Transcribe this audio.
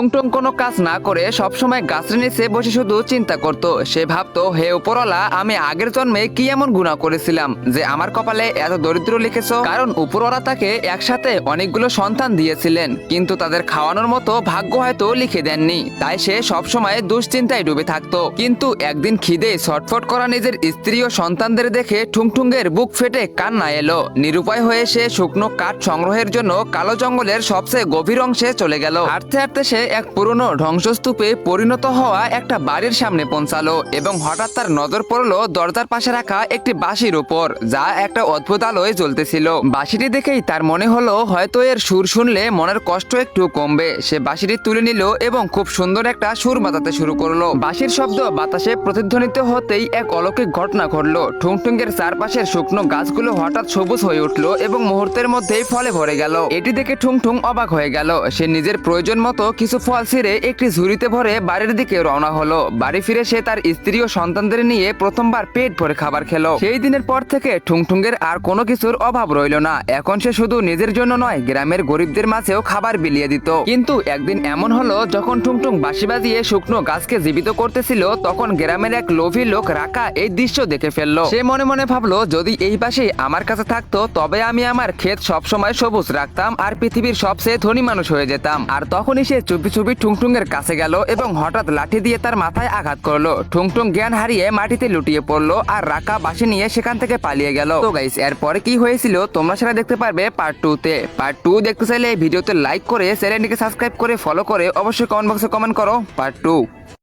টুংটুং কোনো কাজ না করে সবসময় গাছের নিচে বসে শুধু চিন্তা করত। সে ভাবতো, হে উপরওয়ালা, আমি আগের জন্মে কি এমন গুনাহ করেছিলাম যে আমার কপালে এত দরিদ্র লিখেছো। কারণ উপরওয়ালা তাকে একসাথে অনেকগুলো সন্তান দিয়েছিলেন, কিন্তু তাদের খাওয়ানোর মতো ভাগ্য হয়তো লিখে দেননি। তাই সে সবসময় দুশ্চিন্তায় ডুবে থাকতো। কিন্তু একদিন খিদে ছটফট করা নিজের স্ত্রী ও সন্তানদের দেখে ঠুংঠুঙ্গের বুক ফেটে কান্না এলো। নিরুপায় হয়ে সে শুকনো কাঠ সংগ্রহের জন্য কালো জঙ্গলের সবচেয়ে গভীর অংশে চলে গেল। হাঁটতে হাঁটতে সে এক পুরনো ধ্বংসস্তূপে পরিণত হওয়া একটা বাড়ির সামনে পৌঁছালো এবং হঠাৎ তার নজর পড়লো দরজার পাশে রাখা একটি বাঁশির উপর, যা একটা অদ্ভুত আলোয় জ্বলতেছিল। বাঁশিটি দেখেই তার মনে হলো হয়তো এর সুর শুনলে মনের কষ্ট একটু কমবে। সে বাঁশিটি তুলে নিল এবং খুব সুন্দর একটা সুর বাজাতে শুরু করলো। বাঁশির শব্দ বাতাসে প্রতিধ্বনিত হতেই এক অলৌকিক ঘটনা ঘটলো। ঠুংঠুঙ্গের চারপাশের শুকনো গাছগুলো হঠাৎ সবুজ হয়ে উঠলো এবং মুহূর্তের মধ্যেই ফলে ভরে গেল। এটি দেখে ঠুংঠুং অবাক হয়ে গেল। সে নিজের প্রয়োজন মতো কিছু ফল ছিঁড়ে একটি ঝুড়িতে ভরে বাড়ির দিকে রওনা হলো। বাড়ি ফিরে সে তার স্ত্রী ও সন্তানদের নিয়ে প্রথমবার পেট ভরে খাবার খেলো। সেই দিনের পর থেকে ঠুংঠুঙ্গের আর কোনো কিছুর অভাব রইল না। এখন সে শুধু নিজের জন্য নয়, গ্রামের গরিবদের মাঝেও খাবার বিলিয়ে দিত। কিন্তু একদিন এমন হলো, যখন ঠুংঠুং বাঁশি বাজিয়ে শুকনো গাছকে জীবিত করতেছিল, তখন গ্রামের এক লোভী লোক রাকা এই দৃশ্য দেখে ফেললো। সে মনে মনে ভাবলো, যদি এই বাঁশি আমার কাছে থাকতো তবে আমি আমার ক্ষেত সবসময় সবুজ রাখতাম আর পৃথিবীর সবচেয়ে ধনী মানুষ হয়ে যেতাম। আর তখনই সে চুপি চুপি ঠুংঠুঙ্গের কাছে গেল এবং হঠাৎ লাঠি দিয়ে তার মাথায় আঘাত করলো। ঠুংঠুং জ্ঞান হারিয়ে মাটিতে লুটিয়ে পড়লো আর রাকা বাঁশি নিয়ে সেখান থেকে পালিয়ে গেল। তো গাইস, এরপরে কি হয়েছিল তোমরা সেটা দেখতে পারবে পার্ট 2 তে। পার্ট 2 দেখতে চাইলে ভিডিওতে লাইক করে চ্যানেলটিকে সাবস্ক্রাইব করে ফলো করে অবশ্যই কমেন্ট বক্সে কমেন্ট করো পার্ট 2।